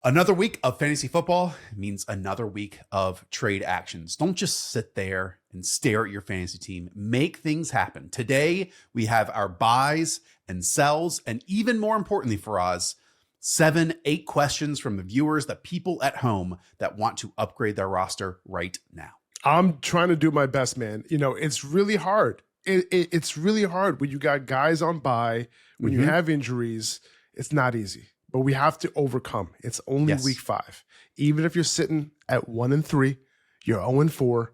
Another week of fantasy football means another week of trade actions. Don't just sit there and stare at your fantasy team. Make things happen. Today, we have our buys and sells, and even more importantly for us, 7-8 questions from the viewers, the people at home that want to upgrade their roster right now. I'm trying to do my best, man. You know, it's really hard. It's really hard when you got guys on bye, when you have injuries. It's not easy. But we have to overcome. It's only week 5. Even if you're sitting at 1-3, you're 0-4.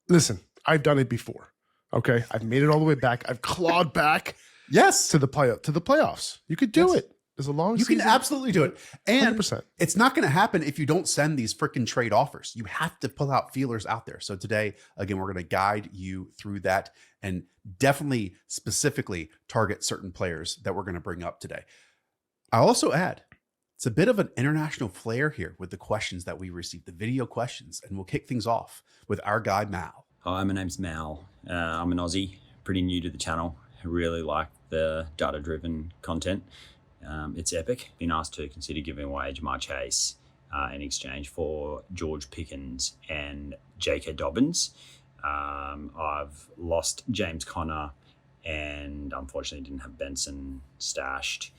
Listen, I've done it before. Okay, I've made it all the way back. I've clawed back. To the playoffs. You could do it. There's a long season. You can absolutely do it. And 100%. It's not going to happen if you don't send these freaking trade offers. You have to pull out feelers out there. So today, again, we're going to guide you through that and definitely specifically target certain players that we're going to bring up today. I'll also add, it's a bit of an international flair here with the questions that we received, the video questions, and we'll kick things off with our guy, Mal. Hi, my name's Mal. I'm an Aussie, pretty new to the channel. I really like the data-driven content. It's epic. Been asked to consider giving away Ja'Marr Chase in exchange for George Pickens and J.K. Dobbins. I've lost James Conner and unfortunately didn't have Benson stashed.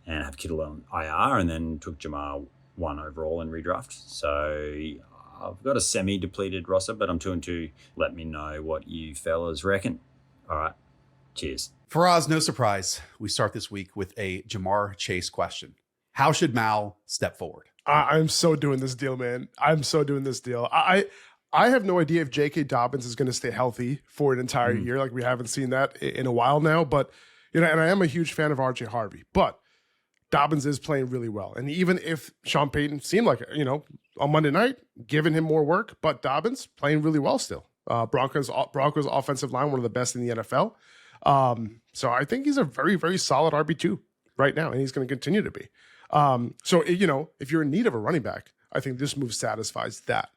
And have Kittle on IR, and then took Jamar 1 overall in redraft. So I've got a semi-depleted roster, but I'm 2-2. Let me know what you fellas reckon. All right, cheers. Faraz, no surprise, we start this week with a Ja'Marr Chase question. How should Mal step forward? I'm so doing this deal, man. I'm so doing this deal. I have no idea if J.K. Dobbins is going to stay healthy for an entire year. Like, we haven't seen that in a while now. But, you know, and I am a huge fan of R.J. Harvey. But Dobbins is playing really well. And even if Sean Payton seemed like, you know, on Monday night, giving him more work, but Dobbins playing really well still. Broncos offensive line, one of the best in the NFL. So I think he's a very, very solid RB2 right now, and he's going to continue to be. So, you know, if you're in need of a running back, I think this move satisfies that.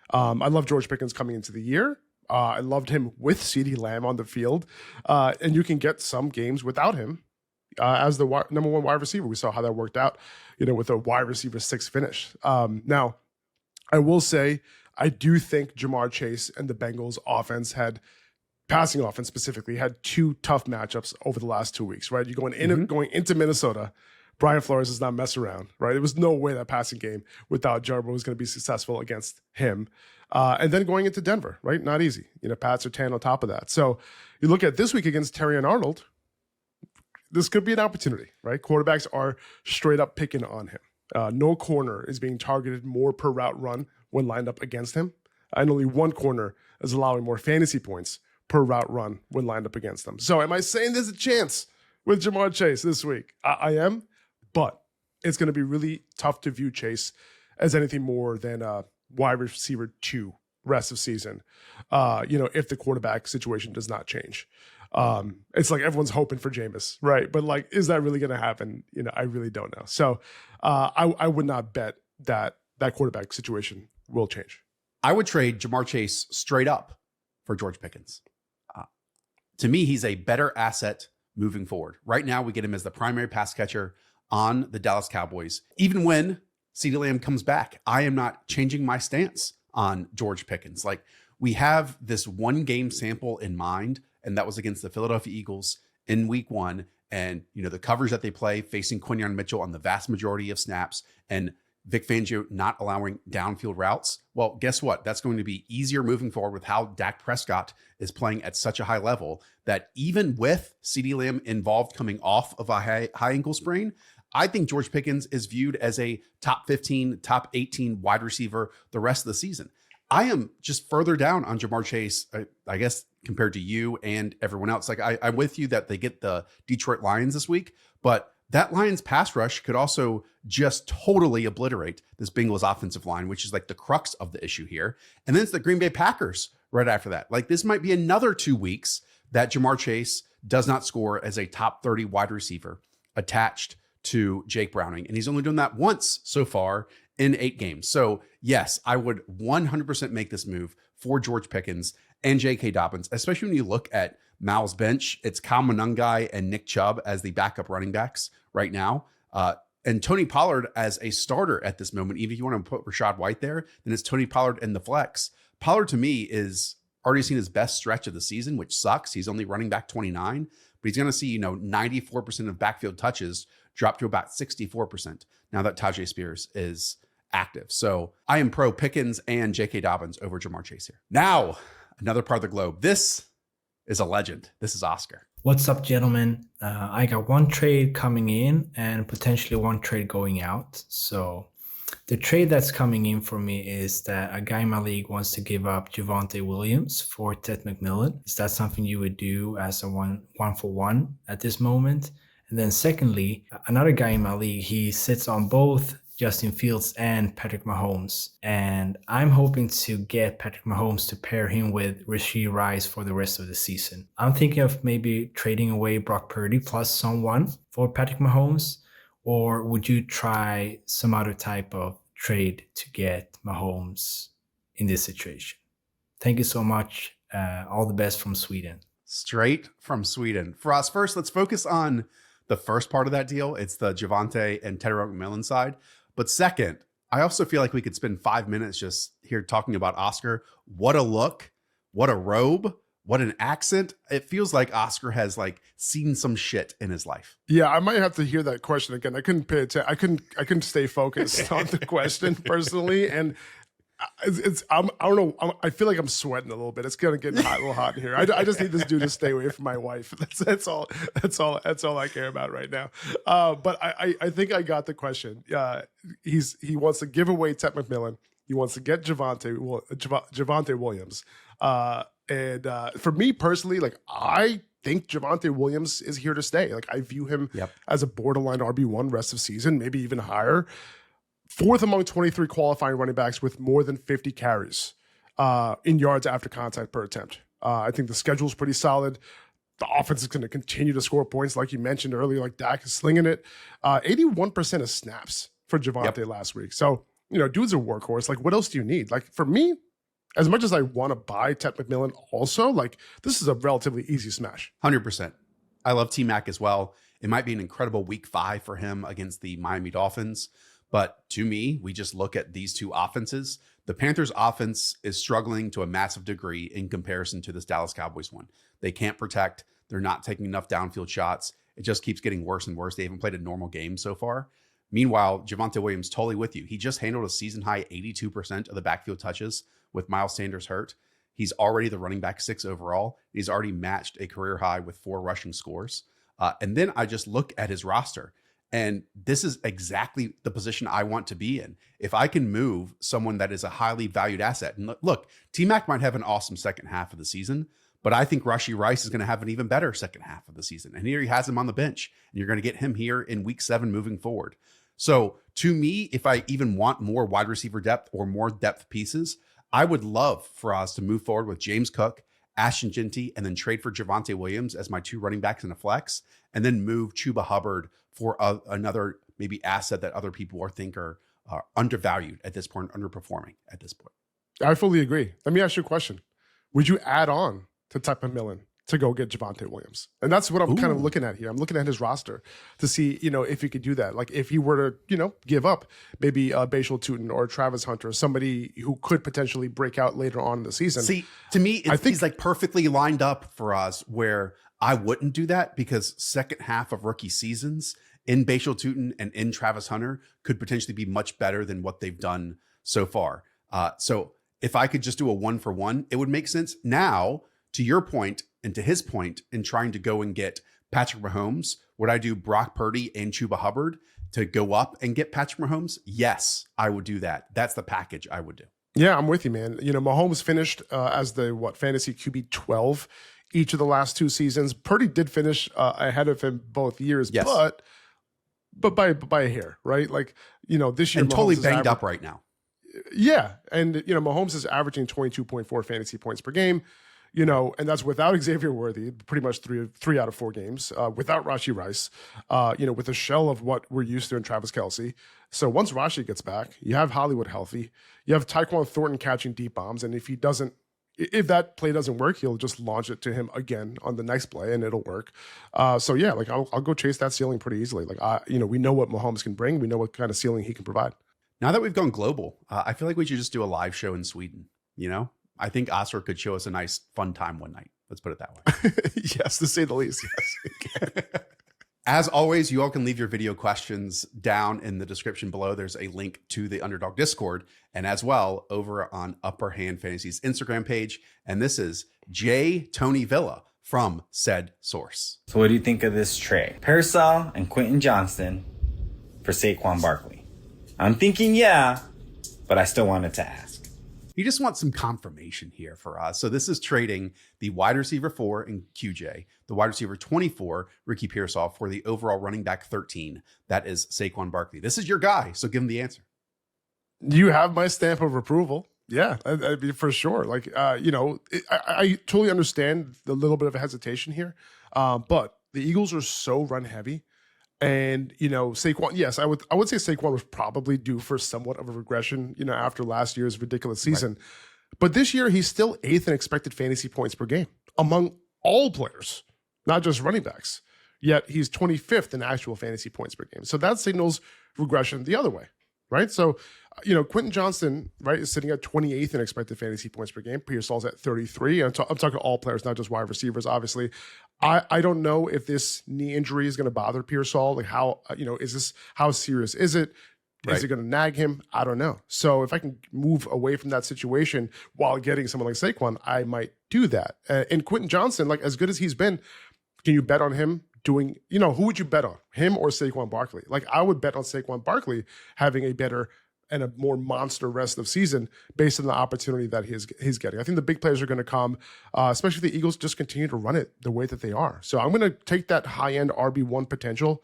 I love George Pickens coming into the year. I loved him with CeeDee Lamb on the field. And you can get some games without him. As the number 1 wide receiver. We saw how that worked out, you know, with a wide receiver 6 finish. Now, I will say, I do think Ja'Marr Chase and the Bengals passing offense specifically, had 2 tough matchups over the last 2 weeks, right? You're going into Minnesota. Brian Flores does not mess around, right? There was no way that passing game without Jarbo was going to be successful against him. And then going into Denver, right? Not easy. You know, Pats are 10 on top of that. So you look at this week against Terry and Arnold, this could be an opportunity, right? Quarterbacks are straight up picking on him. No corner is being targeted more per route run when lined up against him. And only one corner is allowing more fantasy points per route run when lined up against them. So am I saying there's a chance with Ja'Marr Chase this week? I am, but it's going to be really tough to view Chase as anything more than a wide receiver 2 rest of season, you know, if the quarterback situation does not change. It's like everyone's hoping for Jameis, right? But like, is that really going to happen? You know, I really don't know. So I would not bet that quarterback situation will change. I would trade Ja'Marr Chase straight up for George Pickens. To me, he's a better asset moving forward. Right now, we get him as the primary pass catcher on the Dallas Cowboys. Even when CeeDee Lamb comes back, I am not changing my stance on George Pickens. Like, we have this 1 game sample in mind, and that was against the Philadelphia Eagles in week 1. And, you know, the coverage that they play facing Quinyon Mitchell on the vast majority of snaps and Vic Fangio not allowing downfield routes. Well, guess what? That's going to be easier moving forward with how Dak Prescott is playing at such a high level that even with CeeDee Lamb involved coming off of a high ankle sprain, I think George Pickens is viewed as a top 15, top 18 wide receiver the rest of the season. I am just further down on Ja'Marr Chase, I guess, compared to you and everyone else. Like, I'm with you that they get the Detroit Lions this week, but that Lions pass rush could also just totally obliterate this Bengals offensive line, which is like the crux of the issue here. And then it's the Green Bay Packers right after that. Like, this might be another 2 weeks that Ja'Marr Chase does not score as a top 30 wide receiver attached to Jake Browning. And he's only done that once so far in 8 games. So yes, I would 100% make this move for George Pickens and J.K. Dobbins, especially when you look at Mal's bench. It's Kyle Monangai and Nick Chubb as the backup running backs right now. And Tony Pollard as a starter at this moment, even if you want to put Rachaad White there, then it's Tony Pollard in the flex. Pollard to me is already seen his best stretch of the season, which sucks. He's only running back 29, but he's going to see, 94% of backfield touches drop to about 64% now that Tajay Spears is active. So I am pro Pickens and J.K. Dobbins over Jamar Chase here. Now, another part of the globe. This is a legend. This is Oscar. What's up, gentlemen? I got one trade coming in and potentially one trade going out. So the trade that's coming in for me is that a guy in my league wants to give up Javonte Williams for Ted McMillan. Is that something you would do as a one-for-one at this moment? And then secondly, another guy in my league, he sits on both Justin Fields and Patrick Mahomes. And I'm hoping to get Patrick Mahomes to pair him with Rashee Rice for the rest of the season. I'm thinking of maybe trading away Brock Purdy plus someone for Patrick Mahomes. Or would you try some other type of trade to get Mahomes in this situation? Thank you so much. All the best from Sweden. Straight from Sweden. For us, first, let's focus on the first part of that deal. It's the Javonte and Teddy McMillan side. But second, I also feel like we could spend 5 minutes just here talking about Oscar. What a look, what a robe, what an accent. It feels like Oscar has seen some shit in his life. Yeah, I might have to hear that question again. I couldn't pay attention. I couldn't stay focused on the question personally, and I don't know. I feel like I'm sweating a little bit. It's gonna get a little hot in here. I just need this dude to stay away from my wife. That's all I care about right now. But I think I got the question. He wants to give away Ted McMillan. He wants to get Javonte Williams. And for me personally, I think Javonte Williams is here to stay. I view him as a borderline RB1 rest of season, maybe even higher. Fourth among 23 qualifying running backs with more than 50 carries in yards after contact per attempt. I think the schedule is pretty solid. The offense is going to continue to score points, like you mentioned earlier. Dak is slinging it. 81% of snaps for Javonte last week. So, dude's a workhorse. What else do you need? For me, as much as I want to buy Ted McMillan also, this is a relatively easy smash. 100%. I love T-Mac as well. It might be an incredible week 5 for him against the Miami Dolphins. But to me, we just look at these two offenses. The Panthers offense is struggling to a massive degree in comparison to this Dallas Cowboys one. They can't protect. They're not taking enough downfield shots. It just keeps getting worse and worse. They haven't played a normal game so far. Meanwhile, Javonte Williams, totally with you. He just handled a season high 82% of the backfield touches with Miles Sanders hurt. He's already the running back 6 overall. He's already matched a career high with 4 rushing scores. And then I just look at his roster. And this is exactly the position I want to be in. If I can move someone that is a highly valued asset. And look, T-Mac might have an awesome second half of the season, but I think Rashee Rice is going to have an even better second half of the season. And here he has him on the bench. And you're going to get him here in week 7 moving forward. So to me, if I even want more wide receiver depth or more depth pieces, I would love for us to move forward with James Cook, Ashton Genty, and then trade for Javonte Williams as my 2 running backs in a flex, and then move Chuba Hubbard for another maybe asset that other people are undervalued at this point, underperforming at this point. I fully agree. Let me ask you a question. Would you add on to Ted McMillan to go get Javonte Williams? And that's what I'm kind of looking at here. I'm looking at his roster to see, if he could do that. If he were to, give up maybe Bashal Tutin or Travis Hunter, somebody who could potentially break out later on in the season. See, to me, I think he's perfectly lined up for us where I wouldn't do that, because second half of rookie seasons in Bashal Tutin and in Travis Hunter could potentially be much better than what they've done so far. So if I could just do a 1-for-1, it would make sense. Now, to your point and to his point in trying to go and get Patrick Mahomes, would I do Brock Purdy and Chuba Hubbard to go up and get Patrick Mahomes? Yes, I would do that. That's the package I would do. Yeah, I'm with you, man. Mahomes finished as the fantasy QB 12 each of the last 2 seasons. Purdy did finish ahead of him both years, yes. but by a hair, right? This year and totally banged up right now. Yeah, and Mahomes is averaging 22.4 fantasy points per game. And that's without Xavier Worthy, pretty much three out of 4 games, without Rashee Rice, with a shell of what we're used to in Travis Kelce. So once Rashee gets back, you have Hollywood healthy, you have Tyquan Thornton catching deep bombs, and if he doesn't if that play doesn't work, he'll just launch it to him again on the next play and it'll work. So yeah, like I'll go chase that ceiling pretty easily. Like we know what Mahomes can bring. We know what kind of ceiling he can provide. Now that we've gone global, I feel like we should just do a live show in Sweden. I think Oscar could show us a nice fun time one night. Let's put it that way. Yes, to say the least. Yes. As always, you all can leave your video questions down in the description below. There's a link to the Underdog Discord, and as well over on Upper Hand Fantasy's Instagram page. And this is J. Tony Villa from said source. So what do you think of this trade? Pearsall and Quentin Johnston for Saquon Barkley. I'm thinking yeah, but I still wanted to ask. He just wants some confirmation here for us. So this is trading the wide receiver 4 in QJ, the wide receiver 24, Ricky Pearsall, for the overall running back 13. That is Saquon Barkley. This is your guy, so give him the answer. You have my stamp of approval. Yeah, I mean, for sure. Like, I totally understand the little bit of a hesitation here, but the Eagles are so run heavy. And, Saquon, yes, I would say Saquon was probably due for somewhat of a regression, after last year's ridiculous season. Right. But this year, he's still 8th in expected fantasy points per game among all players, not just running backs. Yet he's 25th in actual fantasy points per game. So that signals regression the other way, right? So, Quentin Johnston, right, is sitting at 28th in expected fantasy points per game. Pearsall's at 33. I'm talking all players, not just wide receivers, obviously. I don't know if this knee injury is going to bother Pearsall. Like how serious is it? Right. Is it going to nag him? I don't know. So if I can move away from that situation while getting someone like Saquon, I might do that. And Quentin Johnston, like as good as he's been, can you bet on him doing, who would you bet on? Him or Saquon Barkley? Like I would bet on Saquon Barkley having a better and a more monster rest of season based on the opportunity that he's getting. I think the big players are going to come, especially if the Eagles just continue to run it the way that they are. So I'm going to take that high-end RB1 potential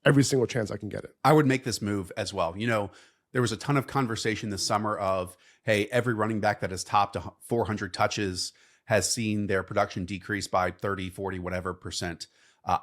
every single chance I can get it. I would make this move as well. There was a ton of conversation this summer of, hey, every running back that has topped 400 touches has seen their production decrease by 30, 40, whatever percent.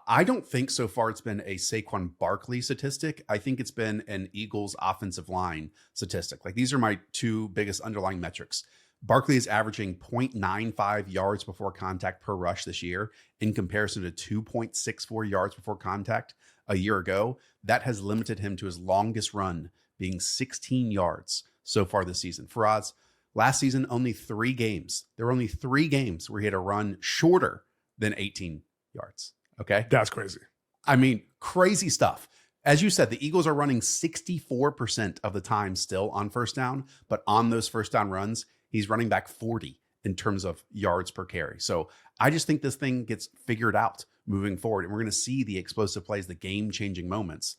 I don't think so far it's been a Saquon Barkley statistic. I think it's been an Eagles offensive line statistic. Like these are my two biggest underlying metrics. Barkley is averaging 0.95 yards before contact per rush this year in comparison to 2.64 yards before contact a year ago. That has limited him to his longest run being 16 yards so far this season. Faraz, last season, only 3 games. There were only 3 games where he had a run shorter than 18 yards. Okay. That's crazy. I mean, crazy stuff. As you said, the Eagles are running 64% of the time still on first down, but on those first down runs, he's running back 40 in terms of yards per carry. So I just think this thing gets figured out moving forward, and we're going to see the explosive plays, the game-changing moments.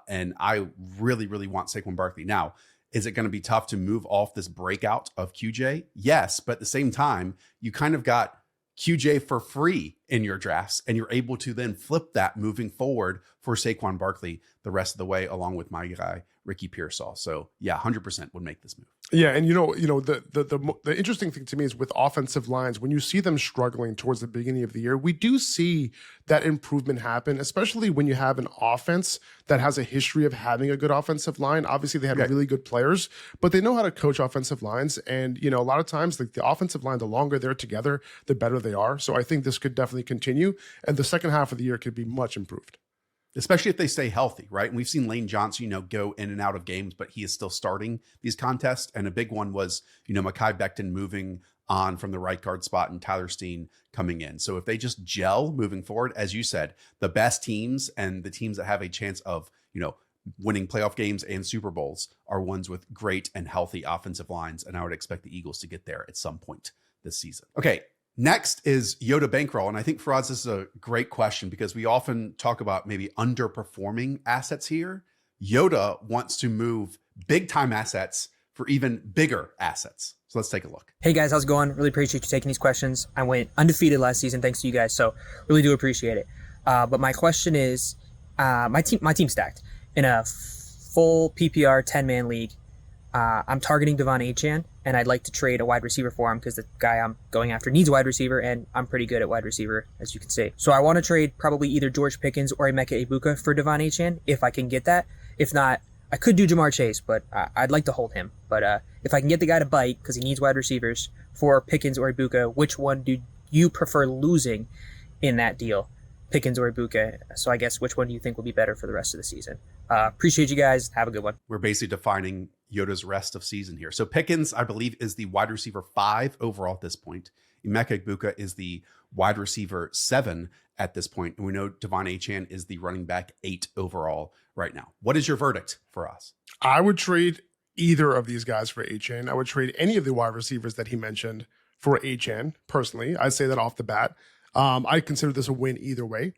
And I really, really want Saquon Barkley. Now, is it going to be tough to move off this breakout of QJ? Yes, but at the same time, you kind of got QJ for free in your drafts, and you're able to then flip that moving forward for Saquon Barkley the rest of the way, along with my guy, Ricky Pearsall. So yeah, 100% would make this move. Yeah, and the interesting thing to me is with offensive lines, when you see them struggling towards the beginning of the year, we do see that improvement happen, especially when you have an offense that has a history of having a good offensive line. Obviously, they have really good players, but they know how to coach offensive lines. And, a lot of times the offensive line, the longer they're together, the better they are. So I think this could definitely continue. And the second half of the year could be much improved. Especially if they stay healthy, right? And we've seen Lane Johnson, go in and out of games, but he is still starting these contests. And a big one was, Mekhi Becton moving on from the right guard spot and Tyler Steen coming in. So if they just gel moving forward, as you said, the best teams and the teams that have a chance of, winning playoff games and Super Bowls are ones with great and healthy offensive lines. And I would expect the Eagles to get there at some point this season. Okay. Next is Yoda Bankroll. And I think, Faraz, this is a great question because we often talk about maybe underperforming assets here. Yoda wants to move big time assets for even bigger assets. So let's take a look. Hey guys, how's it going? Really appreciate you taking these questions. I went undefeated last season thanks to you guys, so really do appreciate it. But my question is, my team stacked in a full PPR 10-man league. I'm targeting Achane, and I'd like to trade a wide receiver for him because the guy I'm going after needs a wide receiver, and I'm pretty good at wide receiver, as you can see. So I want to trade probably either George Pickens or Emeka Egbuka for Achane if I can get that. If not, I could do Jamar Chase, but I'd like to hold him. But if I can get the guy to bite because he needs wide receivers for Pickens or Egbuka, which one do you prefer losing in that deal? Pickens or Egbuka? So I guess which one do you think will be better for the rest of the season? Appreciate you guys. Have a good one. We're basically defining Yoda's rest of season here. So Pickens, I believe, is the wide receiver 5 overall at this point. Emeka Egbuka is the wide receiver 7 at this point. And we know Devon Achane is the running back 8 overall right now. What is your verdict for us? I would trade either of these guys for Achane. I would trade any of the wide receivers that he mentioned for Achane, personally. I'd say that off the bat. I consider this a win either way.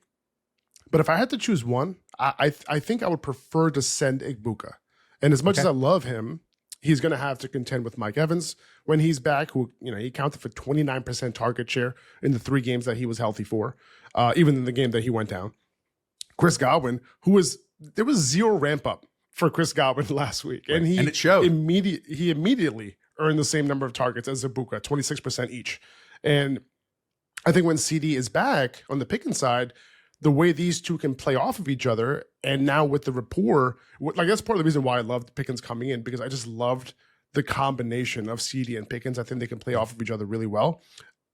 But if I had to choose one, I think I would prefer to send Egbuka. And as much as I love him, he's going to have to contend with Mike Evans when he's back, who, he accounted for 29% target share in the 3 games that he was healthy for, even in the game that he went down. Chris Godwin, there was 0 ramp up for Chris Godwin last week. Right. And it showed. He immediately earned the same number of targets as Egbuka, 26% each. And I think when CD is back on the Pickens side, the way these two can play off of each other, and now with the rapport, that's part of the reason why I loved Pickens coming in, because I just loved the combination of CD and Pickens. I think they can play off of each other really well.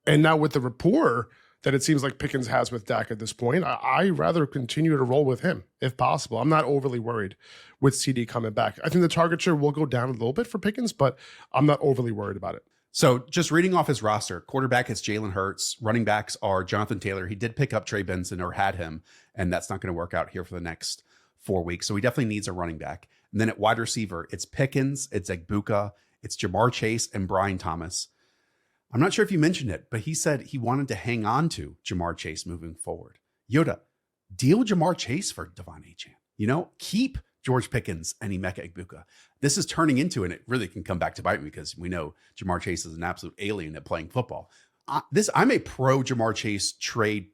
And now with the rapport that it seems like Pickens has with Dak at this point, I rather continue to roll with him if possible. I'm not overly worried with CD coming back. I think the target share will go down a little bit for Pickens, but I'm not overly worried about it. So just reading off his roster, quarterback is Jalen Hurts. Running backs are Jonathan Taylor. He did pick up Trey Benson, or had him, and that's not going to work out here for the next 4 weeks. So he definitely needs a running back. And then at wide receiver, it's Pickens, it's Egbuka, it's Jamar Chase, and Brian Thomas. I'm not sure if you mentioned it, but he said he wanted to hang on to Jamar Chase moving forward. Yoda, deal Jamar Chase for Devon Achane. Keep George Pickens and Emeka Egbuka. This is turning into, and it really can come back to bite me because we know Jamar Chase is an absolute alien at playing football. I'm a pro Jamar Chase trade,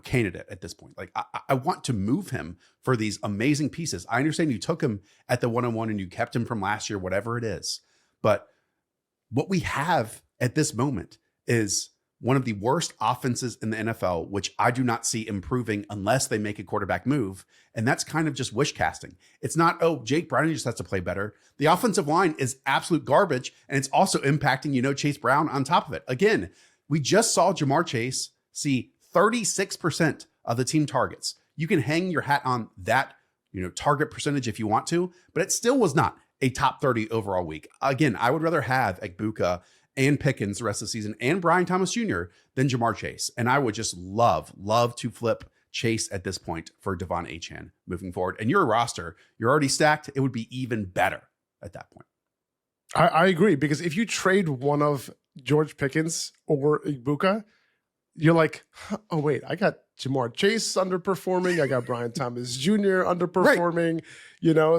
candidate at this point. Like I want to move him for these amazing pieces. I understand you took him at the 1-on-1 and you kept him from last year, whatever it is. But what we have at this moment is one of the worst offenses in the NFL, which I do not see improving unless they make a quarterback move. And that's kind of just wish casting. It's not, Jake Browning just has to play better. The offensive line is absolute garbage, and it's also impacting, Chase Brown on top of it. Again, we just saw Jamar Chase see 36% of the team targets. You can hang your hat on that, target percentage if you want to, but it still was not a top 30 overall week. Again, I would rather have Egbuka and Pickens the rest of the season and Brian Thomas Jr. than Jamar Chase. And I would just love to flip Chase at this point for Devon Achane moving forward. And your roster, you're already stacked. It would be even better at that point. I agree, because if you trade one of George Pickens or Egbuka, you're like, oh, wait, I got Jamar Chase underperforming. I got Brian Thomas Jr. underperforming,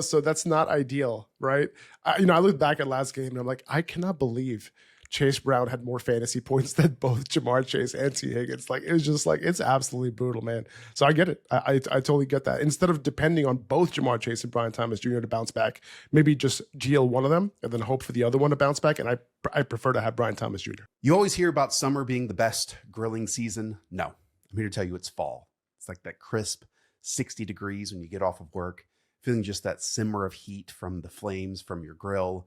so that's not ideal, right? I look back at last game and I'm like, I cannot believe Chase Brown had more fantasy points than both Jamar Chase and T. Higgins. It was just it's absolutely brutal, man. So I get it. I totally get that. Instead of depending on both Jamar Chase and Brian Thomas Jr. to bounce back, maybe just GL one of them and then hope for the other one to bounce back. And I prefer to have Brian Thomas Jr. You always hear about summer being the best grilling season. No, I'm here to tell you it's fall. It's like that crisp 60 degrees when you get off of work, feeling just that simmer of heat from the flames from your grill.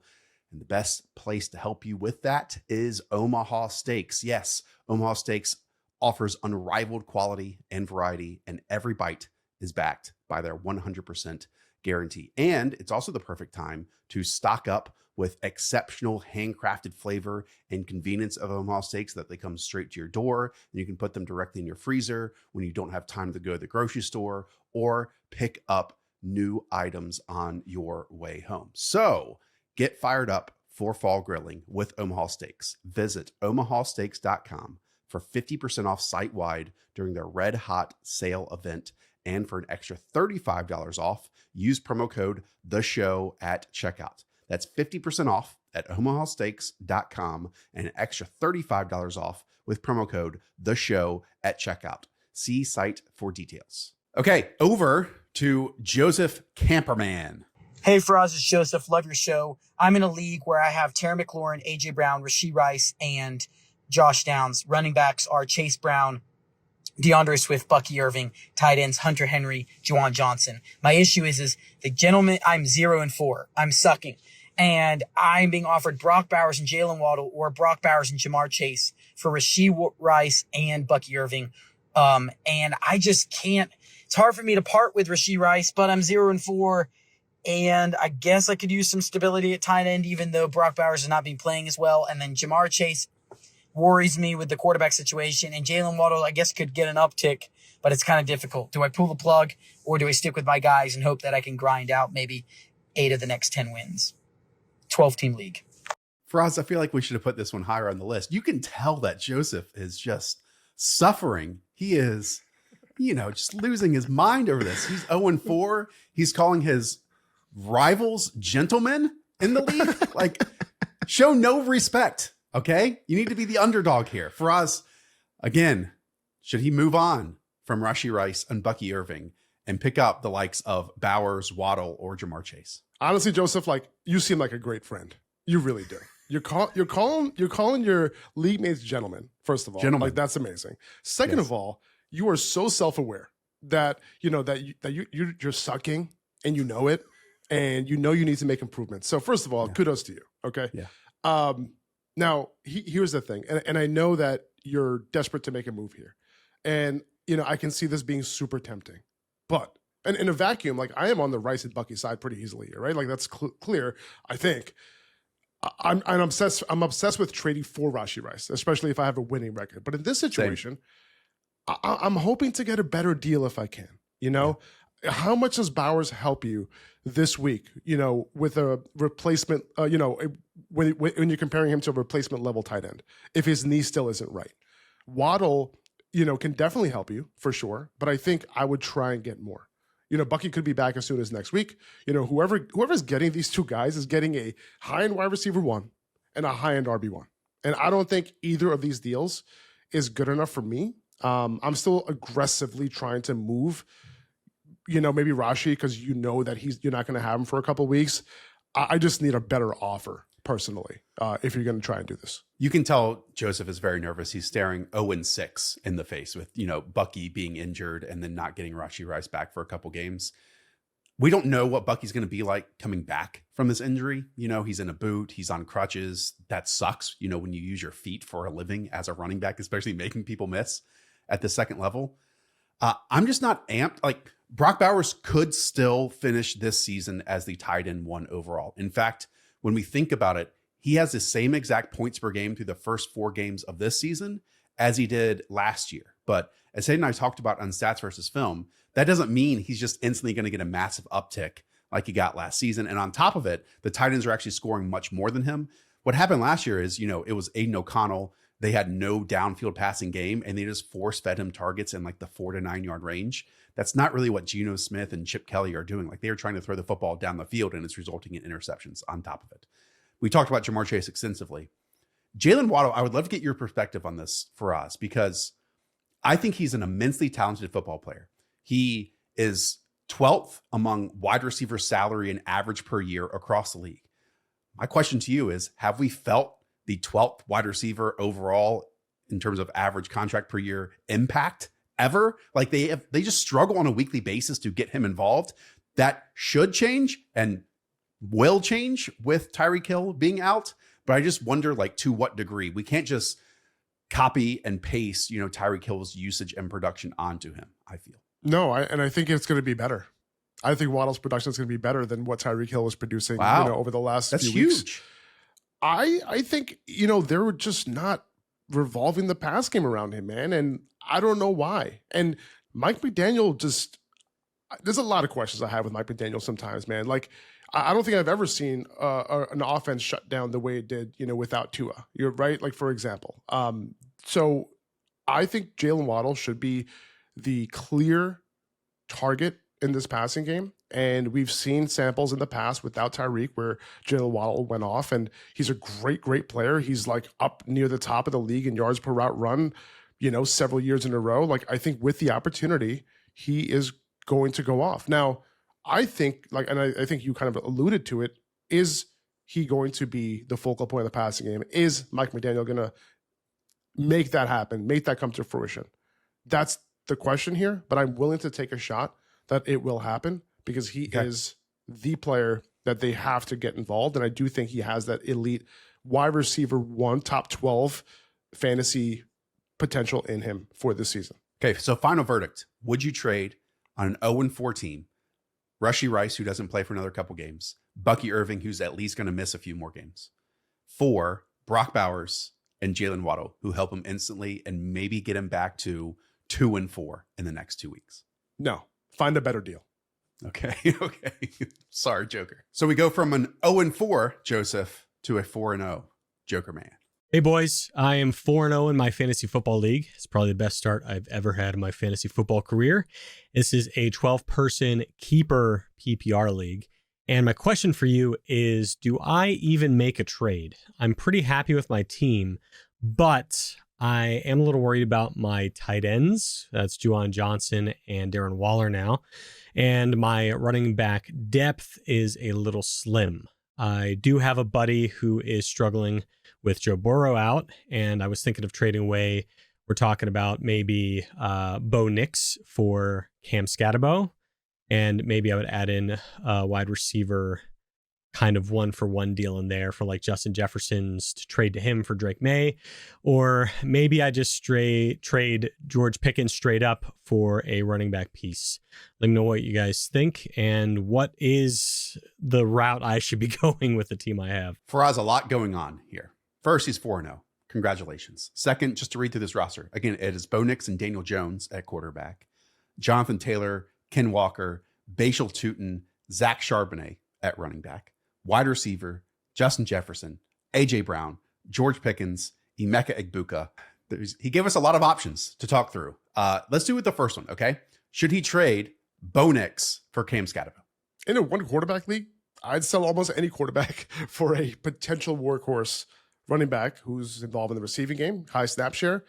And the best place to help you with that is Omaha Steaks. Yes, Omaha Steaks offers unrivaled quality and variety, and every bite is backed by their 100% guarantee. And it's also the perfect time to stock up with exceptional handcrafted flavor and convenience of Omaha Steaks, that they come straight to your door and you can put them directly in your freezer when you don't have time to go to the grocery store or pick up new items on your way home. So get fired up for fall grilling with Omaha Steaks. Visit omahasteaks.com for 50% off site-wide during their Red Hot sale event. And for an extra $35 off, use promo code THESHOW at checkout. That's 50% off at omahasteaks.com and an extra $35 off with promo code THESHOW at checkout. See site for details. Okay, over to Joseph Camperman. Hey, Faraz, it's Joseph. Love your show. I'm in a league where I have Terry McLaurin, A.J. Brown, Rashee Rice, and Josh Downs. Running backs are Chase Brown, DeAndre Swift, Bucky Irving, tight ends, Hunter Henry, Juwan Johnson. My issue is the gentleman, I'm 0-4. I'm sucking. And I'm being offered Brock Bowers and Jalen Waddle or Brock Bowers and Jamar Chase for Rashee Rice and Bucky Irving. And I just can't, it's hard for me to part with Rashee Rice, but I'm 0-4. And I guess I could use some stability at tight end, even though Brock Bowers has not been playing as well. And then Jamar Chase worries me with the quarterback situation. And Jalen Waddle, I guess, could get an uptick, but it's kind of difficult. Do I pull the plug or do I stick with my guys and hope that I can grind out maybe 8 of the next 10 wins? 12-team league. Faraz, I feel like we should have put this one higher on the list. You can tell that Joseph is just suffering. He is, just losing his mind over this. He's 0-4. He's calling his rivals gentlemen in the league. Like, show no respect. Okay. You need to be the underdog here. Faraz, again, should he move on from Rashee Rice and Bucky Irving and pick up the likes of Bowers, Waddle, or Jamar Chase? Honestly, Joseph, like, you seem like a great friend. You really do. You're calling your league mates gentlemen. First of all, gentlemen. Like, that's amazing. Second of all, you are so self-aware that you're sucking and you know it, and you need to make improvements. So first of all, kudos to you. Okay. Yeah. Now here's the thing, and I know that you're desperate to make a move here, and I can see this being super tempting, but. And in a vacuum, like, I am on the Rice and Bucky side pretty easily here, right? Like, that's clear, I think. I'm obsessed with trading for Rashee Rice, especially if I have a winning record. But in this situation, I'm hoping to get a better deal if I can. How much does Bowers help you this week? With a replacement. When you're comparing him to a replacement level tight end, if his knee still isn't right, Waddle, can definitely help you for sure. But I think I would try and get more. Bucky could be back as soon as next week. Whoever's getting these two guys is getting a high-end wide receiver 1 and a high-end RB1. And I don't think either of these deals is good enough for me. I'm still aggressively trying to move, maybe Rashee, because that you're not going to have him for a couple of weeks. I just need a better offer, personally, if you're going to try and do this. You can tell Joseph is very nervous. He's staring 0-6 in the face with, Bucky being injured and then not getting Rashee Rice back for a couple games. We don't know what Bucky's going to be like coming back from this injury. He's in a boot. He's on crutches. That sucks, when you use your feet for a living as a running back, especially making people miss at the second level. I'm just not amped. Like, Brock Bowers could still finish this season as the tight end 1 overall. In fact, when we think about it, he has the same exact points per game through the first 4 games of this season as he did last year. But as Hayden and I talked about on Stats versus Film, that doesn't mean he's just instantly going to get a massive uptick like he got last season. And on top of it, the tight ends are actually scoring much more than him. What happened last year is, it was Aiden O'Connell. They had no downfield passing game, and they just force-fed him targets in like the 4 to 9 yard range. That's not really what Geno Smith and Chip Kelly are doing. Like, they are trying to throw the football down the field, and it's resulting in interceptions on top of it. We talked about Jamar Chase extensively. Jalen Waddle, I would love to get your perspective on this, Faraz, because I think he's an immensely talented football player. He is 12th among wide receiver salary and average per year across the league. My question to you is, have we felt the 12th wide receiver overall in terms of average contract per year impact ever? Like, they just struggle on a weekly basis to get him involved. That should change and will change with Tyreek Hill being out. But I just wonder, like, to what degree. We can't just copy and paste, Tyreek Hill's usage and production onto him, I feel. No, I think it's going to be better. I think Waddle's production is going to be better than what Tyreek Hill was producing over the last few weeks. Huge. I think, they were just not revolving the pass game around him, man. And I don't know why. And Mike McDaniel there's a lot of questions I have with Mike McDaniel sometimes, man. Like, I don't think I've ever seen an offense shut down the way it did, without Tua. You're right. Like, for example. So I think Jalen Waddle should be the clear target in this passing game. And we've seen samples in the past without Tyreek where Jalen Waddle went off, and he's a great, great player. He's like up near the top of the league in yards per route run, several years in a row. Like, I think with the opportunity, he is going to go off. Now, I think, and I think you kind of alluded to it, is he going to be the focal point of the passing game? Is Mike McDaniel going to make that happen, make that come to fruition? That's the question here, but I'm willing to take a shot that it will happen because he is the player that they have to get involved. And I do think he has that elite wide receiver 1, top 12 fantasy potential in him for this season. Okay, so final verdict. Would you trade on an 0-4 team, Rashee Rice, who doesn't play for another couple games, Bucky Irving, who's at least going to miss a few more games, for Brock Bowers and Jalen Waddle, who help him instantly and maybe get him back to 2-4 in the next 2 weeks? No, find a better deal. Okay. Okay. Sorry, Joker. So we go from an 0-4 Joseph to a 4-0 Joker man. Hey boys, I am 4-0 in my fantasy football league. It's probably the best start I've ever had in my fantasy football career. This is a 12-person keeper PPR league. And my question for you is, do I even make a trade? I'm pretty happy with my team, but I am a little worried about my tight ends. That's Juwan Johnson and Darren Waller now. And my running back depth is a little slim. I do have a buddy who is struggling with Joe Burrow out, and I was thinking of trading away. We're talking about maybe Bo Nix for Cam Scatterbo, and maybe I would add in a wide receiver kind of 1-for-1 deal in there for like Justin Jefferson's to trade to him for Drake Maye, or maybe I just trade George Pickens straight up for a running back piece. Let me know what you guys think and what is the route I should be going with the team I have. Faraz, a lot going on here. First, he's 4-0. Congratulations. Second, just to read through this roster. Again, it is Bo Nix and Daniel Jones at quarterback, Jonathan Taylor, Ken Walker, Bashal Tutin, Zach Charbonnet at running back, wide receiver, Justin Jefferson, A.J. Brown, George Pickens, Emeka Egbuka. He gave us a lot of options to talk through. Let's do it with the first one, okay? Should he trade Bo Nix for Cam Scatterbo? In a 1-quarterback league, I'd sell almost any quarterback for a potential workhorse running back who's involved in the receiving game, high snap share.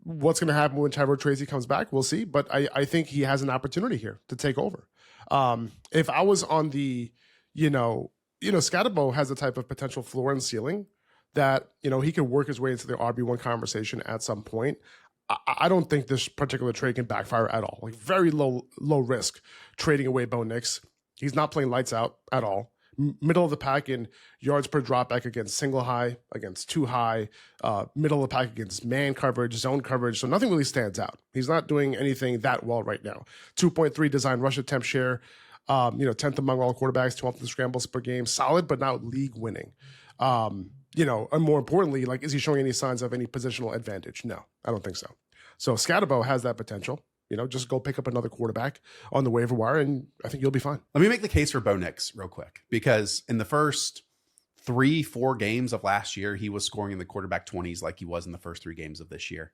What's going to happen when Tyrod Tracy comes back? We'll see. But I think he has an opportunity here to take over. If I was on the, Scatterbo has a type of potential floor and ceiling that, he could work his way into the RB1 conversation at some point. I don't think this particular trade can backfire at all. Like very low risk trading away Bo Nix. He's not playing lights out at all. Middle of the pack in yards per dropback against single high, against two high, middle of the pack against man coverage, zone coverage. So nothing really stands out. He's not doing anything that well right now. 2.3 design rush attempt share, 10th among all quarterbacks, 12th in scrambles per game. Solid, but not league winning. And more importantly, is he showing any signs of any positional advantage? No, I don't think so. So Scatterbo has that potential. Just go pick up another quarterback on the waiver wire, and I think you'll be fine. Let me make the case for Bo Nix real quick, because in the first 3-4 games of last year, he was scoring in the quarterback 20s like he was in the first 3 games of this year.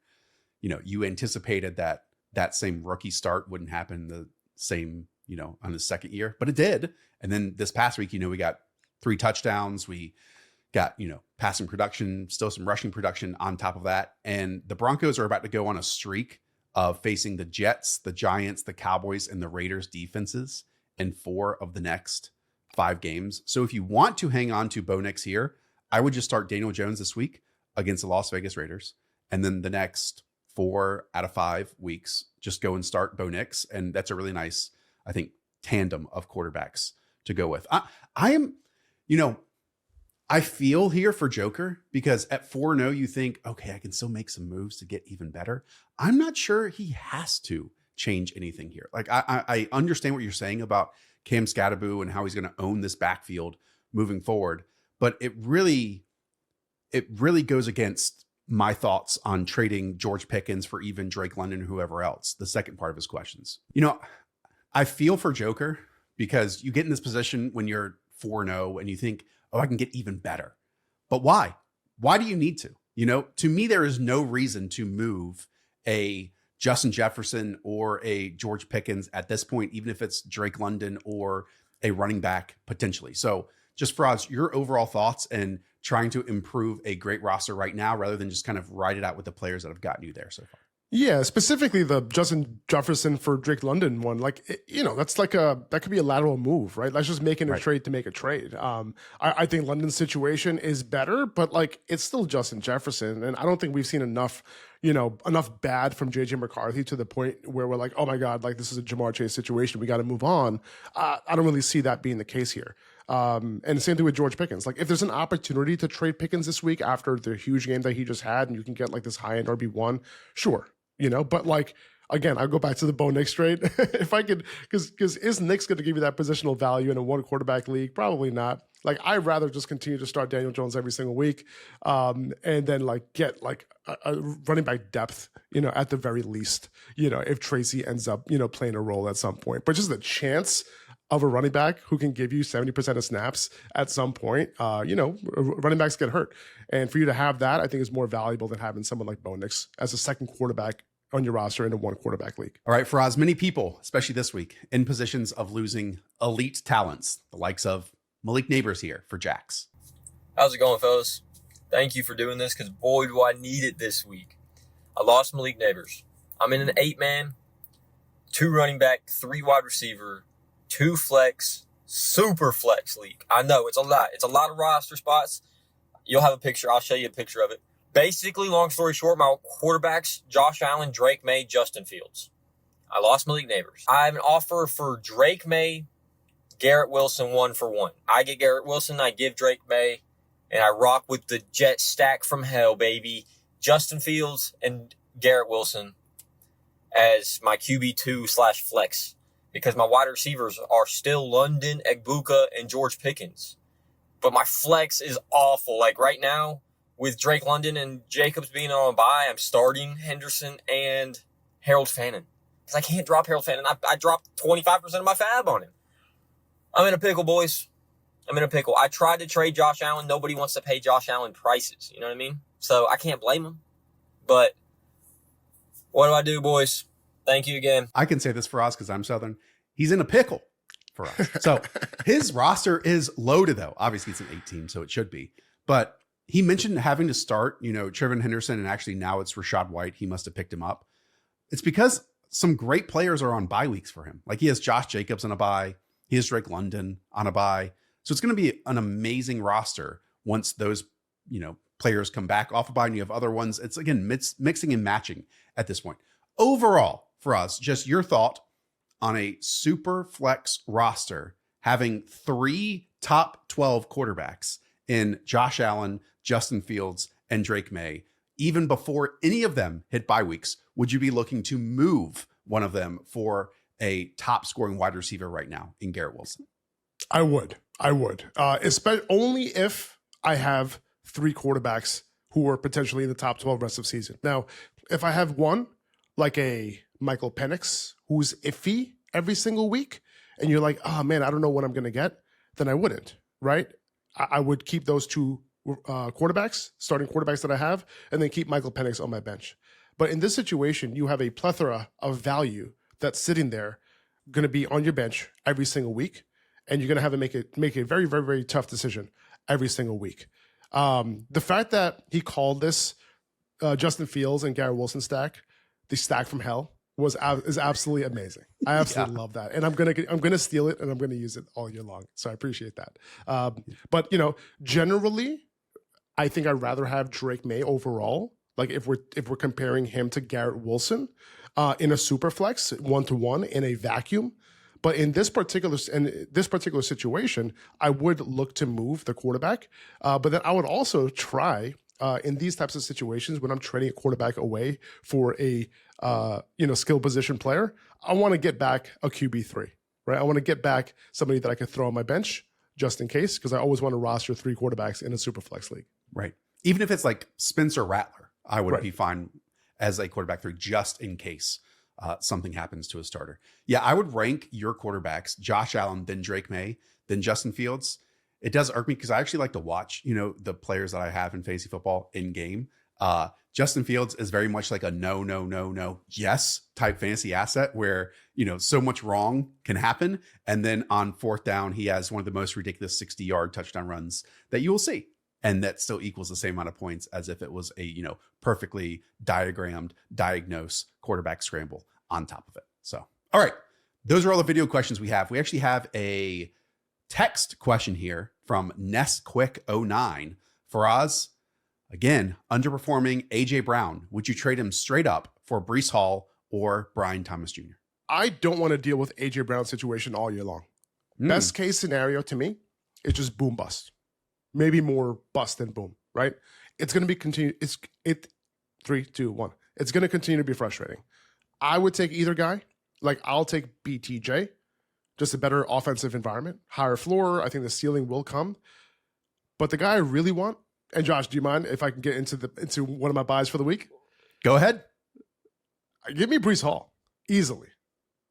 You anticipated that same rookie start wouldn't happen the same, on his second year, but it did. And then this past week, we got 3 touchdowns. We got, passing production, still some rushing production on top of that. And the Broncos are about to go on a streak of facing the Jets, the Giants, the Cowboys, and the Raiders defenses in 4 of the next 5 games. So if you want to hang on to Bo Nix here, I would just start Daniel Jones this week against the Las Vegas Raiders. And then the next 4 out of 5 weeks, just go and start Bo Nix. And that's a really nice, I think, tandem of quarterbacks to go with. I feel here for Joker, because at 4-0, you think, okay, I can still make some moves to get even better. I'm not sure he has to change anything here. I understand what you're saying about Cam Scatterbo and how he's going to own this backfield moving forward, but it really goes against my thoughts on trading George Pickens for even Drake London or whoever else. The second part of his questions. I feel for Joker, because you get in this position when you're 4-0 and you think, oh, I can get even better. But why? Why do you need to? To me, there is no reason to move a Justin Jefferson or a George Pickens at this point, even if it's Drake London or a running back potentially. So just Faraz, your overall thoughts and trying to improve a great roster right now, rather than just kind of ride it out with the players that have gotten you there so far. Yeah, specifically the Justin Jefferson for Drake London one. Like, that's that could be a lateral move, right? That's just making a trade to make a trade. I think London's situation is better, but like it's still Justin Jefferson. And I don't think we've seen enough bad from JJ McCarthy to the point where we're like, oh my God, like this is a Jamar Chase situation. We got to move on. I don't really see that being the case here. And the same thing with George Pickens. Like if there's an opportunity to trade Pickens this week after the huge game that he just had and you can get like this high end RB1, sure. But like, again, I'll go back to the Bo Nix trade. If I could, because is Nix going to give you that positional value in a one quarterback league? Probably not. Like, I'd rather just continue to start Daniel Jones every single week and then like get like a running back depth, at the very least, if Tracy ends up, playing a role at some point. But just the chance of a running back who can give you 70% of snaps at some point, running backs get hurt. And for you to have that, I think is more valuable than having someone like Bo Nix as a second quarterback on your roster in a one quarterback league. All right, Faraz, many people, especially this week, in positions of losing elite talents, the likes of Malik Neighbors here for Jax. How's it going, fellas? Thank you for doing this because boy, do I need it this week. I lost Malik Neighbors. I'm in an 8-man, 2 running back, 3 wide receiver, 2 flex, super flex league. I know it's a lot. It's a lot of roster spots. You'll have a picture. I'll show you a picture of it. Basically, long story short, my quarterbacks, Josh Allen, Drake Maye, Justin Fields. I lost Malik Neighbors. I have an offer for Drake Maye, Garrett Wilson 1-for-1. I get Garrett Wilson, I give Drake Maye, and I rock with the jet stack from hell, baby. Justin Fields and Garrett Wilson as my QB2/flex because my wide receivers are still London, Egbuka, and George Pickens. But my flex is awful. Like right now, with Drake London and Jacobs being on a bye, I'm starting Henderson and Harold Fannin. Because I can't drop Harold Fannin. I dropped 25% of my fab on him. I'm in a pickle, boys. I'm in a pickle. I tried to trade Josh Allen. Nobody wants to pay Josh Allen prices. You know what I mean? So I can't blame him. But what do I do, boys? Thank you again. I can say this for us because I'm Southern. He's in a pickle for us. So his roster is loaded, though. Obviously, it's an 8-team, so it should be. But he mentioned having to start, Trevin Henderson, and actually now it's Rashad White. He must have picked him up. It's because some great players are on bye weeks for him. Like he has Josh Jacobs on a bye. He has Drake London on a bye. So it's going to be an amazing roster once those, players come back off a bye and you have other ones. It's, again, mixing and matching at this point. Overall, for us, just your thought on a super flex roster having 3 top 12 quarterbacks in Josh Allen, Justin Fields, and Drake Maye. Even before any of them hit bye weeks, would you be looking to move one of them for a top scoring wide receiver right now in Garrett Wilson? I would. Especially only if I have 3 quarterbacks who are potentially in the top 12 rest of season. Now, if I have one, like a Michael Penix, who's iffy every single week, and you're like, oh man, I don't know what I'm going to get, then I wouldn't, right? I would keep those 2 starting quarterbacks that I have, and then keep Michael Penix on my bench. But in this situation, you have a plethora of value that's sitting there, going to be on your bench every single week, and you're going to have to make a very, very, very tough decision every single week. The fact that he called this Justin Fields and Garrett Wilson stack, the stack from hell, is absolutely amazing. I absolutely love that, and I'm gonna steal it and I'm gonna use it all year long. So I appreciate that. But generally, I think I'd rather have Drake Maye overall. Like if we're comparing him to Garrett Wilson in a super flex 1-to-1 in a vacuum. But in this particular situation, I would look to move the quarterback. But then I would also try in these types of situations when I'm trading a quarterback away for a skill position player, I want to get back a QB3, right? I want to get back somebody that I could throw on my bench just in case, because I always want to roster 3 quarterbacks in a super flex league. Right. Even if it's like Spencer Rattler, I would be fine as a quarterback 3 just in case something happens to a starter. Yeah, I would rank your quarterbacks, Josh Allen, then Drake Maye, then Justin Fields. It does irk me because I actually like to watch, the players that I have in fantasy football in game. Justin Fields is very much like a no, yes type fantasy asset where, so much wrong can happen. And then on 4th down, he has one of the most ridiculous 60-yard touchdown runs that you will see. and that still equals the same amount of points as if it was a, perfectly diagrammed, diagnosed quarterback scramble on top of it. So, all right. Those are all the video questions we have. We actually have a text question here from Nessquick09. Faraz, again, underperforming AJ Brown. Would you trade him straight up for Breece Hall or Brian Thomas Jr.? I don't want to deal with AJ Brown's situation all year long. Best case scenario to me is just boom bust. Maybe more bust than boom, right? It's going to be continue. 3, 2, 1. It's going to continue to be frustrating. I would take either guy. Like, I'll take BTJ, just a better offensive environment, higher floor. I think the ceiling will come. But the guy I really want, and Josh, do you mind if I can get into one of my buys for the week? Go ahead. Give me Breece Hall easily.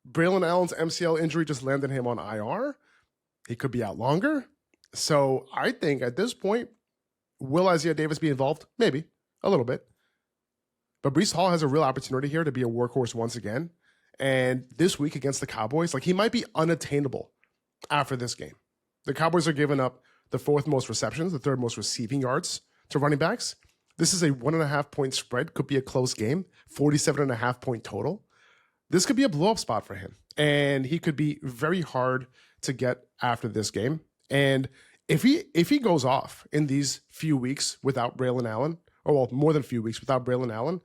Braylon Allen's MCL injury just landed him on IR. He could be out longer. So I think at this point, will Isaiah Davis be involved? Maybe a little bit. But Breece Hall has a real opportunity here to be a workhorse once again. And this week against the Cowboys, he might be unattainable after this game. The Cowboys are giving up the 4th most receptions, the 3rd most receiving yards to running backs. This is a 1.5 point spread. Could be a close game. 47.5 point total. This could be a blow up spot for him. And he could be very hard to get after this game. And if he goes off in these few weeks without Braylon Allen, more than a few weeks without Braylon Allen,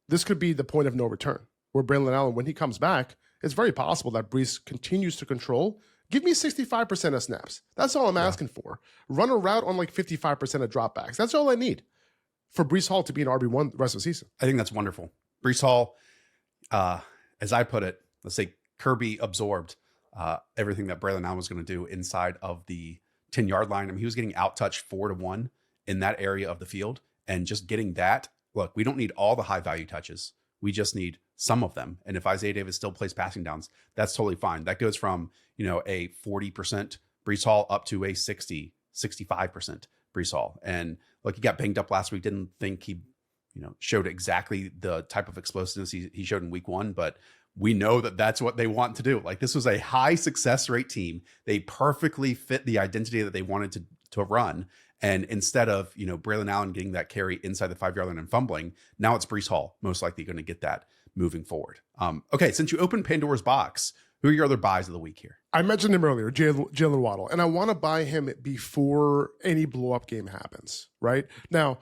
this could be the point of no return. Where Braylon Allen, when he comes back, it's very possible that Breece continues to control. Give me 65% of snaps. That's all I'm asking for. Run a route on 55% of dropbacks. That's all I need for Breece Hall to be an RB1 the rest of the season. I think that's wonderful. Breece Hall, as I put it, let's say Kirby absorbed everything that Braylon Allen was going to do inside of the 10-yard line. I mean, he was getting out-touched 4-1 in that area of the field. And just getting that, look, we don't need all the high-value touches. We just need some of them. And if Isaiah Davis still plays passing downs, that's totally fine. That goes from, a 40% Breece Hall up to a 65% Breece Hall. And look, he got banged up last week. Didn't think he, showed exactly the type of explosiveness he showed in week 1, but we know that that's what they want to do. This was a high success rate team. They perfectly fit the identity that they wanted to run. And instead of, Braylon Allen getting that carry inside the 5-yard line and fumbling, now it's Breece Hall most likely going to get that moving forward. Okay, since you opened Pandora's box, who are your other buys of the week here? I mentioned him earlier, Jalen Waddle, and I want to buy him before any blow-up game happens, right? Now,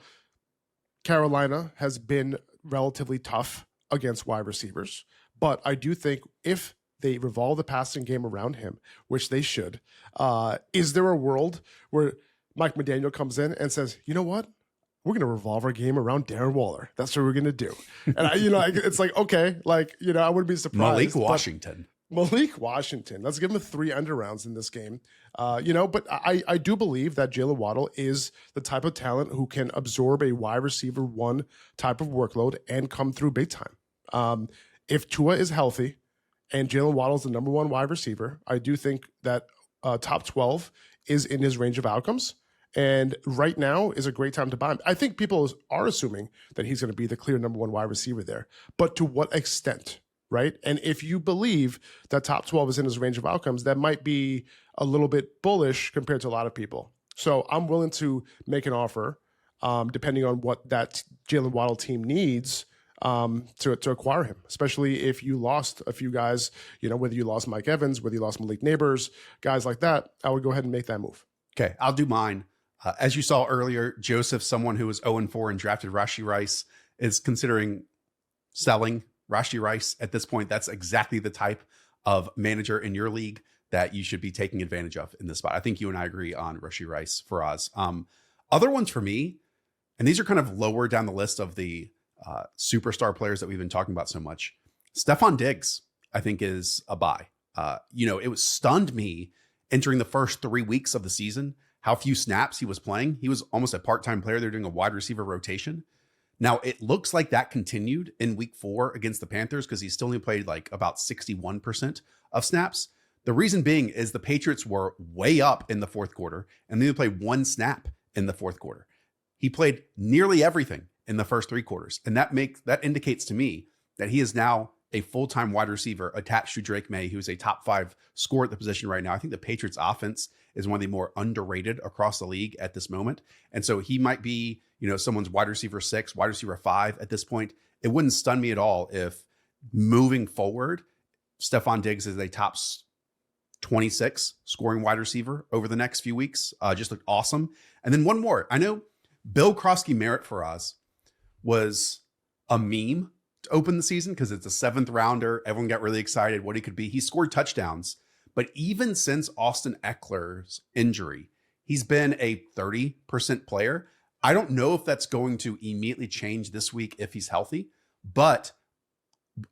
Carolina has been relatively tough against wide receivers, but I do think if they revolve the passing game around him, which they should, is there a world where Mike McDaniel comes in and says, you know what? We're going to revolve our game around Darren Waller. That's what we're going to do. And it's okay. I wouldn't be surprised. Malik Washington. Let's give him 3 underrounds in this game. But I do believe that Jalen Waddle is the type of talent who can absorb a wide receiver 1 type of workload and come through big time. If Tua is healthy and Jalen Waddle is the number 1 wide receiver, I do think that top 12 is in his range of outcomes. And right now is a great time to buy him. I think people are assuming that he's going to be the clear number 1 wide receiver there. But to what extent, right? And if you believe that top 12 is in his range of outcomes, that might be a little bit bullish compared to a lot of people. So I'm willing to make an offer, depending on what that Jalen Waddle team needs to acquire him, especially if you lost a few guys, whether you lost Mike Evans, whether you lost Malik Neighbors, guys like that, I would go ahead and make that move. Okay, I'll do mine. As you saw earlier, Joseph, someone who was 0-4 and drafted Rashee Rice, is considering selling Rashee Rice at this point. That's exactly the type of manager in your league that you should be taking advantage of in this spot. I think you and I agree on Rashee Rice for Oz. Other ones for me, and these are kind of lower down the list of the superstar players that we've been talking about so much. Stephon Diggs, I think, is a buy. It was stunned me entering the first 3 weeks of the season how few snaps he was playing. He was almost a part-time player. They're doing a wide receiver rotation. Now, it looks like that continued in week 4 against the Panthers because he still only played about 61% of snaps. The reason being is the Patriots were way up in the 4th quarter and they only played 1 snap in the 4th quarter. He played nearly everything in the first 3 quarters. And that indicates to me that he is now a full-time wide receiver attached to Drake Maye, who's a top 5 scorer at the position right now. I think the Patriots offense is one of the more underrated across the league at this moment. And so he might be, someone's wide receiver 6, wide receiver 5 at this point. It wouldn't stun me at all if moving forward, Stephon Diggs is a top 26 scoring wide receiver over the next few weeks. Just looked awesome. And then one more. I know Bill Krosky-Merritt for us was a meme to open the season because it's a 7th rounder. Everyone got really excited what he could be. He scored touchdowns, but even since Austin Eckler's injury, he's been a 30% player. I don't know if that's going to immediately change this week if he's healthy, but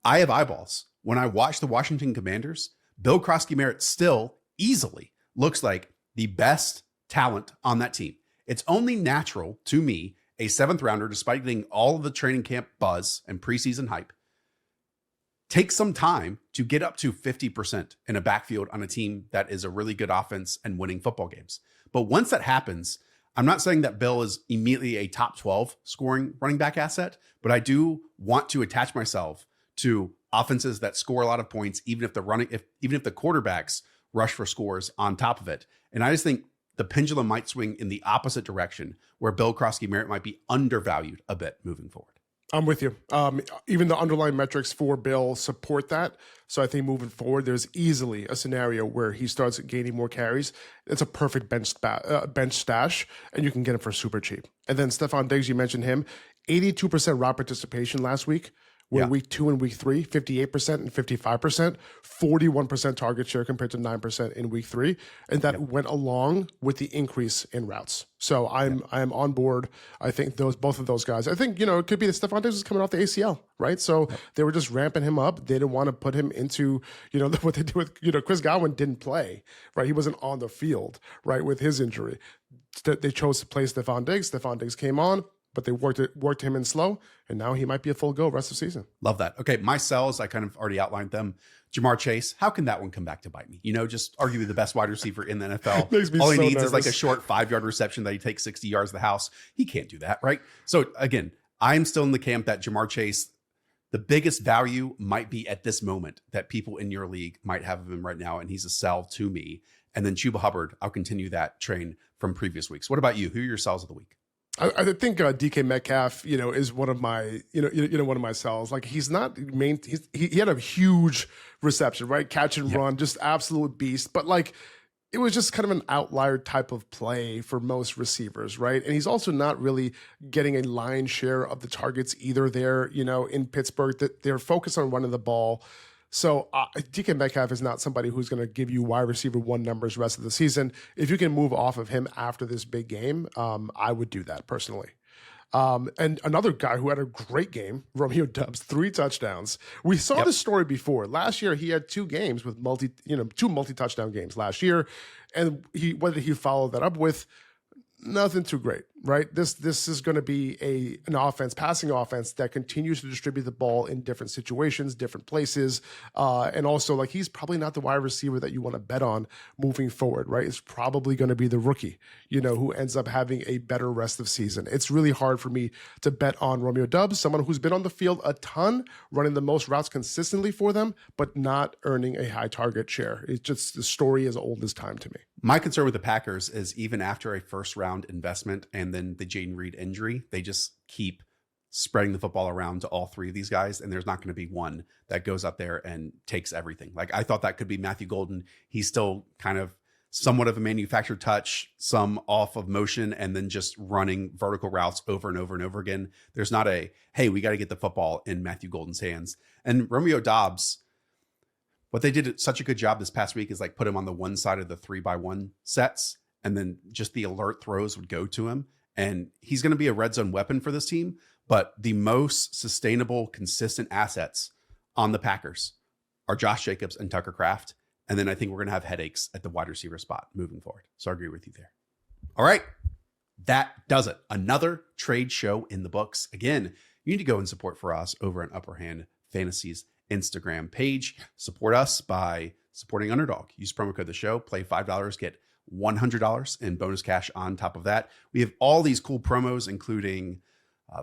I have eyeballs. When I watch the Washington Commanders, Bill Krosky-Merritt still easily looks like the best talent on that team. It's only natural to me, a 7th rounder, despite getting all of the training camp buzz and preseason hype, takes some time to get up to 50% in a backfield on a team that is a really good offense and winning football games. But once that happens, I'm not saying that Bill is immediately a top 12 scoring running back asset, but I do want to attach myself to offenses that score a lot of points, even if the quarterbacks rush for scores on top of it. And I just think the pendulum might swing in the opposite direction, where Bill Krosky-Merritt might be undervalued a bit moving forward. I'm with you. Even the underlying metrics for Bill support that. So I think moving forward, there's easily a scenario where he starts gaining more carries. It's a perfect bench stash, and you can get him for super cheap. And then Stephon Diggs, you mentioned him, 82% route participation last week. Where week 2 and week 3, 58% and 55%, 41% target share compared to 9% in week 3. And that went along with the increase in routes. So I am on board. I think both of those guys, I think, it could be that Stephon Diggs is coming off the ACL, right? So they were just ramping him up. They didn't want to put him into, what they did with, Chris Godwin didn't play, right? He wasn't on the field, right, with his injury. They chose to play Stephon Diggs. Stephon Diggs came on, but they worked him in slow, and now he might be a full go rest of the season. Love that. Okay, my sells, I kind of already outlined them. Jamar Chase, how can that one come back to bite me? Just arguably the best wide receiver in the NFL. Makes me All he so needs nervous. is like a short 5-yard reception that he takes 60 yards of the house. He can't do that, right? So again, I'm still in the camp that Jamar Chase, the biggest value might be at this moment that people in your league might have of him right now, and he's a sell to me. And then Chuba Hubbard, I'll continue that train from previous weeks. What about you? Who are your sells of the week? I think DK Metcalf, is one of my, one of my sells. Like he's not main. He had a huge reception, right? Catch and run, just absolute beast. But like, it was just kind of an outlier type of play for most receivers, right? And he's also not really getting a lion's share of the targets either. There, in Pittsburgh, that they're focused on running the ball. So DK Metcalf is not somebody who's going to give you wide receiver 1 numbers rest of the season. If you can move off of him after this big game, I would do that personally. And another guy who had a great game, Romeo Doubs, 3 touchdowns. We saw this story before. Last year, he had 2 games with 2 multi-touchdown games last year. And what did he follow that up with? Nothing too great, right? This is going to be an offense, passing offense that continues to distribute the ball in different situations, different places, and also like he's probably not the wide receiver that you want to bet on moving forward, right? It's probably going to be the rookie, who ends up having a better rest of season. It's really hard for me to bet on Romeo Doubs, someone who's been on the field a ton, running the most routes consistently for them, but not earning a high target share. It's just the story as old as time to me. My concern with the Packers is even after a first-round investment and then the Jaden Reed injury, they just keep spreading the football around to all 3 of these guys, and there's not going to be one that goes up there and takes everything. Like I thought that could be Matthew Golden. He's still kind of somewhat of a manufactured touch, some off of motion, and then just running vertical routes over and over and over again. There's not a, hey, we got to get the football in Matthew Golden's hands. And Romeo Doubs, what they did such a good job this past week is like put him on the one side of the 3x1 sets, and then just the alert throws would go to him. And he's going to be a red zone weapon for this team. But the most sustainable, consistent assets on the Packers are Josh Jacobs and Tucker Kraft. And then I think we're going to have headaches at the wide receiver spot moving forward. So I agree with you there. All right. That does it. Another trade show in the books. Again, you need to go and support Faraz over on Upper Hand Fantasies Instagram page. Support us by supporting Underdog. Use promo code the show, play $5, get $100 in bonus cash on top of that. We have all these cool promos, including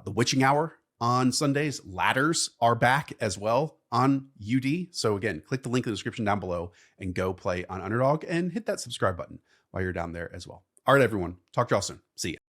the witching hour on Sundays. Ladders are back as well. on UD. So again, click the link in the description down below and go play on Underdog and hit that subscribe button while you're down there as well. All right, everyone. Talk to y'all soon. See ya.